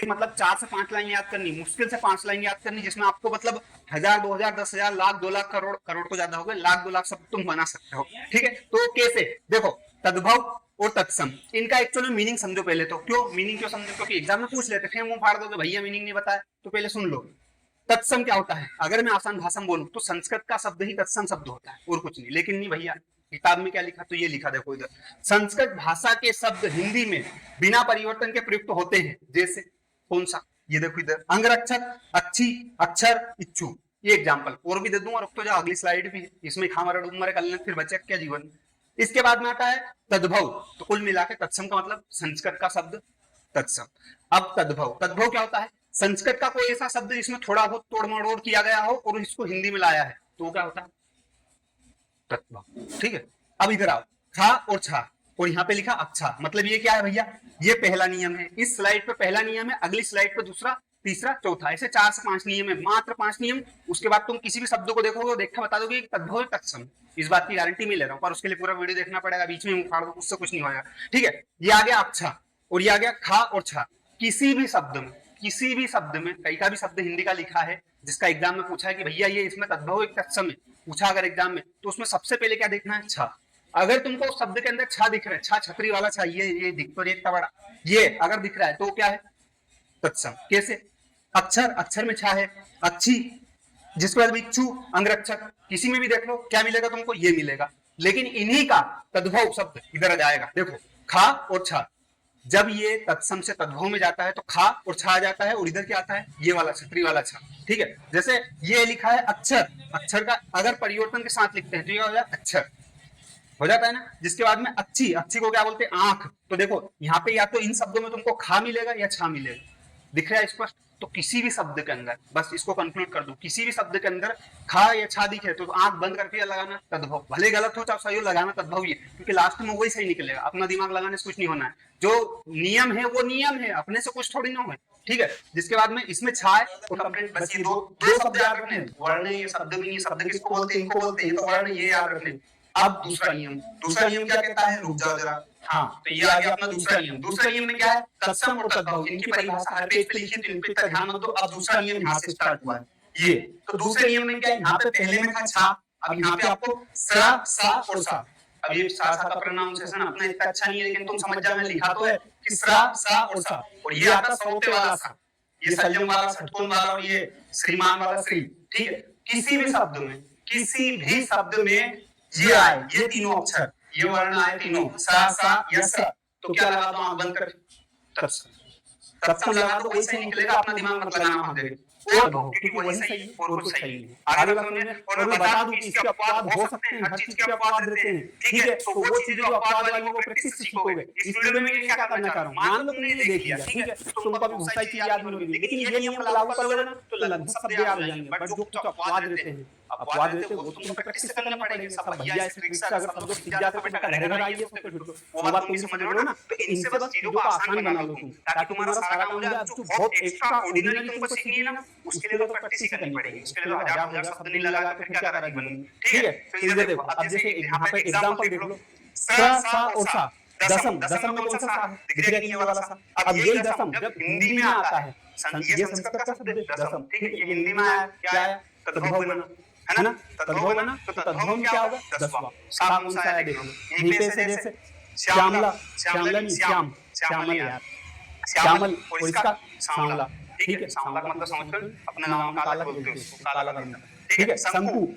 मतलब 4 से 5 लाइन याद करनी, मुश्किल से 5 लाइन याद करनी, जिसमें आपको मतलब 1000, 2000, 10,000, लाख, 2 लाख, करोड़, करोड़ तो ज्यादा हो गए, लाख, 2 लाख सब तुम बना सकते हो। ठीक है, तो कैसे देखो, तद्भव और तत्सम, इनका एक्चुअली मीनिंग समझो पहले तो। क्यों मीनिंग क्यों समझो? क्योंकि एग्जाम में पूछ लेते, फिर मुंह फाड़ दोगे भैया मीनिंग नहीं बताया, तो पहले सुन लो। तत्सम क्या होता है? अगर मैं आसान भाषा में बोलूं तो संस्कृत का शब्द ही तत्सम शब्द होता है और कुछ नहीं। लेकिन नहीं भैया, किताब में क्या लिखा? तो ये लिखा देखो इधर, संस्कृत भाषा के शब्द हिंदी में बिना परिवर्तन के प्रयुक्त होते हैं। जैसे कौन सा? ये देखो इधर, अंगरक्षक, अच्छी, अक्षर, इच्छु। ये एग्जाम्पल और भी दे दूं, और अब तो जो अगली स्लाइड भी है इसमें खामर उमर कल फिर बचे क्या जीवन। इसके बाद में आता है तद्भव। तो कुल मिला के तत्सम का मतलब संस्कृत का शब्द तत्सम। अब तद्भव, तद्भव क्या होता है? संस्कृत का कोई ऐसा शब्द जिसमें थोड़ा बहुत तोड़ मरोड़ किया गया हो और इसको हिंदी में लाया है, तो वो क्या होता है? तद्भव। ठीक है, अब इधर आओ, खा और छा, और यहाँ पे लिखा अच्छा, मतलब ये क्या है भैया? ये पहला नियम है। इस स्लाइड पे पहला नियम है, अगली स्लाइड पे दूसरा, तीसरा, चौथा, ऐसे 4 से 5 नियम है, मात्र 5 नियम। उसके बाद तुम किसी भी शब्द को देखोगे, देख के बता दोगे तद्भव तत्सम। इस बात की गारंटी मैं ले रहा हूँ, पर उसके लिए पूरा वीडियो देखना पड़ेगा, बीच में उखाड़ दो उससे कुछ नहीं होगा। ठीक है, ये आ गया अच्छा, और ये आ गया खा और छा। किसी भी शब्द में, किसी भी शब्द में, कई का भी शब्द हिंदी का लिखा है जिसका एग्जाम में पूछा है कि भैया ये इसमें तद्भव एक तत्सम है, पूछा अगर एग्जाम में, तो उसमें सबसे पहले क्या देखना है? छा। अगर तुमको उस शब्द के अंदर छा दिख रहा है, छा छतरी वाला छा, ये दिख तो एक बड़ा, ये अगर दिख रहा है तो क्या है? तत्सम। कैसे? अक्षर, अक्षर में छा है, अच्छी, जिसके बाद इच्छु, अंगरक्षक, किसी में भी देख लो क्या मिलेगा तुमको? ये मिलेगा। लेकिन इन्हीं का तद्भव शब्द इधर आ जाएगा, देखो, खा और छा। जब ये तत्सम से तद्भव में जाता है तो खा और छा आ जाता है, और इधर क्या आता है? ये वाला छतरी वाला छा। ठीक है, जैसे ये लिखा है अक्षर, अक्षर का अगर परिवर्तन के साथ लिखते हैं तो ये हो जाता है अक्षर, हो जाता है ना। जिसके बाद में अच्छी, अच्छी को क्या बोलते हैं? आंख। तो देखो यहाँ पे या तो इन शब्दों में तुमको खा मिलेगा या छा मिलेगा, दिख रहा है स्पष्ट? तो किसी भी शब्द के अंदर, बस इसको कंक्लूड कर दो, किसी भी शब्द के अंदर खा या छा दिखे तो आंख बंद करके लगाना तद्भव। भले गलत हो चाहे सही हो, लगाना तद्भव ही है, क्योंकि लास्ट में वही सही निकलेगा। अपना दिमाग लगाने से कुछ नहीं होना है, जो नियम है वो नियम है, अपने से कुछ थोड़ी ना हो। ठीक है, जिसके बाद में इसमें छा है और कंप्लीट, बस ये दो शब्द याद रखने, वर्ण ये शब्द भी नहीं, शब्द किसको बोलते हैं? इनको बोलते हैं, तो वर्ण ये याद रखने। अब दूसरा नियम, दूसरा नियम क्या कहता है? रुक जाओ जरा। हाँ, तो ये आ गया अपना दूसरा नियम। दूसरा नियम में क्या है? तत्सम और तद्भव, इनकी परिभाषा हर पेज पे लिखी, तो इन पे ध्यान मत दो। अब दूसरा नियम यहाँ से स्टार्ट हुआ है ये। तो दूसरे नियम में क्या है? यहाँ पे पहले में था छा, अब यहाँ पे आपको सा, सा और सा। अब ये सा सा का प्रोनाउंसिएशन अपना इतना अच्छा नहीं है, लेकिन तुम समझ जाओ, लिखा तो है कि सा, सा और सा। और ये आता सौते वाला सा, ये सलजम वाला, षटकोण वाला, और ये श्रीमान वाला श्री। ठीक है, किसी भी शब्द में, किसी भी शब्द में ये आए, ये तीनों अक्षर, ये वर्ण आए तीनों, सा, सा या सा, तो क्या लगा दो? आंख बंद कर तत्सम। तत्सम लगा दो, वही सही निकलेगा, अपना दिमाग मत लगाना वहां पे। और क्योंकि वही सही है और कुछ सही नहीं है। आगे बढ़ते हैं, और मैं बता दूं कि इसके अपवाद हो सकते हैं, हर चीज के अपवाद रहते हैं। ठीक है, तो वो चीजें जो अपवाद वाली वो प्रैक्टिस से सीखोगे। इस वीडियो में क्या करना चाह रहा हूं, मान लो तुमने देख लिया, ठीक है, तो तुमको अभी बहुत सारी चीज याद नहीं होगी, लेकिन ये नियम लागू कर लोगे ना तो लगभग शब्द याद हो जाएंगे। बट जो अपवाद रहते हैं, अपवाद रहते हैं, वो तो तुमको प्रैक्टिस करना पड़ेगा। सब भैया इस ट्रिक से अगर सब लोग सीख जाते हो, बेटा घर घर आइए, वो बात तुम समझ रहे हो ना। तो इनसे बस चीजों को आसान बना लो तुम, ताकि तुम्हारा सारा काम हो जाए। जो बहुत एक्स्ट्रा ऑर्डिनरी तुमको सीखनी है ना, उसके लिए तो प्रैक्टिस ही करनी पड़ेगी। उसके लिए हजार हजार शब्द नहीं लगा तो फिर क्या करा जीवन। ठीक है, तो इधर देखो, अब जैसे यहाँ पे एग्जांपल देख लो, सा, सा और सा। दसम, दसम में कौन सा सा है? दिख रहा है ये वाला सा। अब यही दसम जब हिंदी में आता है, ये संस्कृत का शब्द है दसम, ठीक है, ये हिंदी में आया, क्या आया? तद्भव बना, है ना? तद्भव बना, तो तद्भव में क्या होगा? 10वां। सा कौन सा आया देख लो, यहीं पे से जैसे श्यामला, श्यामला नहीं श्याम, श्यामल यार, श्यामल, और इसका सांवला। ठीक है, सांवला का मतलब समझ कर, अपने नाम का काला बोलते हैं उसको, काला करना। ठीक है, शंकु,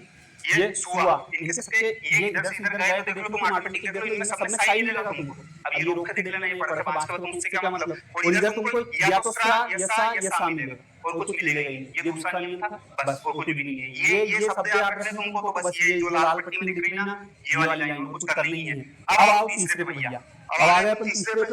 ये सुआ, इनके सबके ये इधर से इधर गए तो देखो तुम ऑटोमेटिक देख लो, इनमें सब में साइन मिलेगा तुमको। अब ये रोक के देख लेना, ये पढ़ के पास करो, तुमसे क्या मतलब। और इधर तुमको या तो सा या सा या सा मिलेगा, और कुछ मिलेगा ही नहीं। ये दूसरा नियम था, बस, और कुछ भी नहीं है। ये शब्द याद रखने तुमको, तो बस ये जो लाल पट्टी में दिख रही है ना, ये वाली लाइन कुछ करना ही है। अब आओ तीसरे पे भैया, अब आ गए अपन तीसरे पे।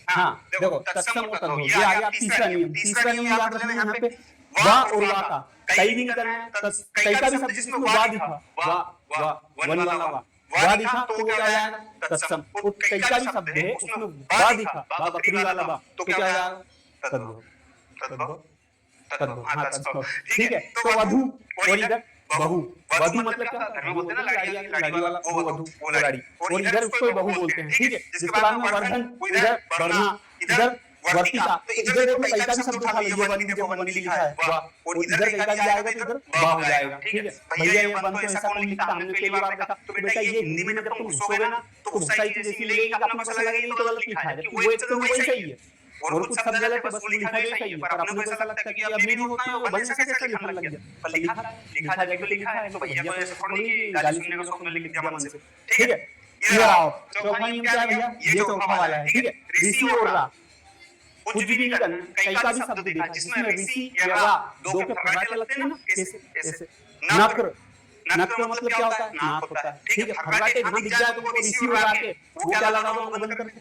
हाँ देखो, तत्सम और तद्भव, ये आ गया तीसरा नियम। तीसरा नियम याद रखना यहाँ पे, वा और वा का कई भी नहीं करना है। कई का भी शब्द जिसमें वा दिखा, वा वा वन वाला वा दिखा तो क्या आएगा? तत्सम। और कई का भी शब्द है उसमें वा दिखा, वा बकरी वाला वा, तो क्या आएगा? तद्भव, तद्भव, तद्भव। हाँ तद्भव, ठीक है। तो वधु, और इधर बहु, वधु मतलब क्या होता है, घर में बोलते हैं ना लाड़ी वाला वो वधु, वो लाड़ी, और इधर उसको बहु बोलते हैं, ठीक है। जिसके बाद में वर्धन, इधर वर्णा, इधर वर्तिका, तो इधर देखो कई का भी शब्द उठा लो, ये वन देखो वन भी लिखा है वाह, और इधर कई का भी आएगा तो इधर वाह हो जाएगा, ठीक है। भैया ये वन तो ऐसा कौन लिखता, हमने पहली बार देखा। तो बेटा ये हिंदी में जब तुम घुसोगे ना तो बहुत सारी चीजें ऐसी मिलेगी कि अपने को ऐसा लगेगा ये तो गलत लिखा है, जबकि वो एक तो वही सही है, और कुछ शब्द गलत है, बस लिखा गया सही है, पर अपने को ऐसा लगता है कि अब मेरी होता है बन ऐसा कैसे लिखने लग गया, पर लिखा जाके लिखा है, तो भैया को ऐसा थोड़ी कि गाली सुनने का शौक लिख दिया मन से, ठीक है। ये आओ चौथा नियम क्या है भैया, ये चौथा वाला है, ठीक है। ऋषि और रा, कुछ भी नहीं करना, कई का भी शब्द देखा जिसमें ऋषि या रा दो के फर्राटे लगते हैं ना, कैसे ऐसे। नक्र, नक्र मतलब क्या होता है, नाक होता है, ठीक है। फर्राटे जहां दिख जाए तुमको ऋषि और रा के, वो क्या लगा दो बंद करके,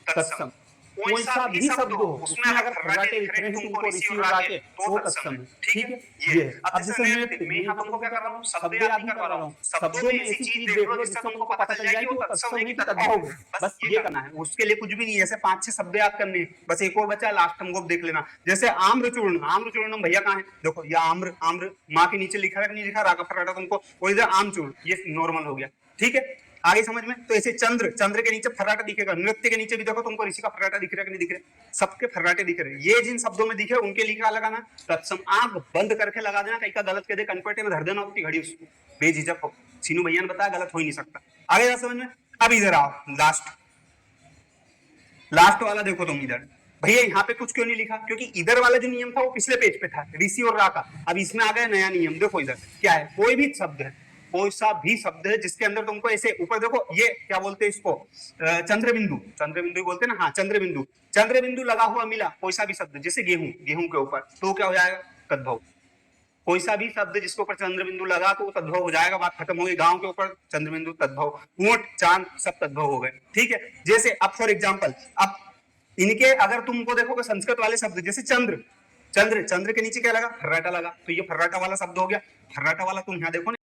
तत्सम। कोई सा भी शब्द हो उसमें अगर फर्राटे दिख रहे हैं तुमको ऋषि और रा के, तो तत्सम है, ठीक है। ये अब जैसे मैं यहाँ तुमको क्या कर रहा हूँ, शब्द याद नहीं कर रहा हूँ, शब्दों में ऐसी चीज देख लो जिससे तुमको पता चल जाए कि वो तत्सम है कि तद्भव है, बस ये करना है। उसके लिए कुछ भी नहीं है, ऐसे 5-6 शब्द याद करने, बस एक और बचा लास्ट हमको देख लेना। जैसे आम्रचूर्ण, आम्रचूर्ण भैया कहाँ है, देखो ये आम्र, आम्र माँ के नीचे लिखा है नहीं लिखा, रा का फर्राटा तुमको, और इधर आमचूर्ण, ये नॉर्मल हो गया, ठीक है। आगे समझ में, तो ऐसे चंद्र, चंद्र के नीचे फर्राटा दिखेगा, नृत्य के नीचे भी देखो तुमको ऋषि का फर्राटा दिख रहा है कि नहीं दिख रहा, सबके फर्राटे दिख रहे हैं। ये जिन शब्दों में दिखे उनके लिखा लगाना, तत्सम। आंख बंद करके लगा देना, कहीं का गलत कह दे कनपटे में धर देना अपनी घड़ी, उसको बेझिझक हो, सीनू भैया ने बताया गलत हो ही नहीं सकता। आगे समझ में। अब इधर आओ, लास्ट वाला देखो तुम इधर, भैया यहाँ पे कुछ क्यों नहीं लिखा, क्योंकि इधर वाला जो नियम था वो पिछले पेज पे था, ऋषि और रा का। अब इसमें आ गया नया नियम, देखो इधर क्या है, कोई भी शब्द है, कोई सा भी शब्द है जिसके अंदर तुमको ऐसे ऊपर देखो, ये क्या बोलते हैं इसको, चंद्रबिंदु, चंद्रबिंदु बोलते हैं ना, हाँ चंद्रबिंदु, चंद्रबिंदु लगा हुआ मिला कोई सा भी शब्द, जैसे गेहूं, गेहूं के ऊपर, तो क्या हो जाएगा, तद्भव। कोई सा भी शब्द जिसके ऊपर चंद्रबिंदु लगा तो तद्भव हो जाएगा, बात खत्म हो गई। गांव के ऊपर चंद्रबिंदु तद्भव, ऊंट चांद सब तद्भव हो गए, ठीक है। जैसे अब फॉर एग्जाम्पल, अब इनके अगर तुमको देखोगे संस्कृत वाले शब्द, जैसे चंद्र, चंद्र, चंद्र के नीचे क्या लगा, फर्राटा लगा, तो ये फर्राटा वाला शब्द हो गया। फर्राटा वाला तुम यहाँ देखो ना,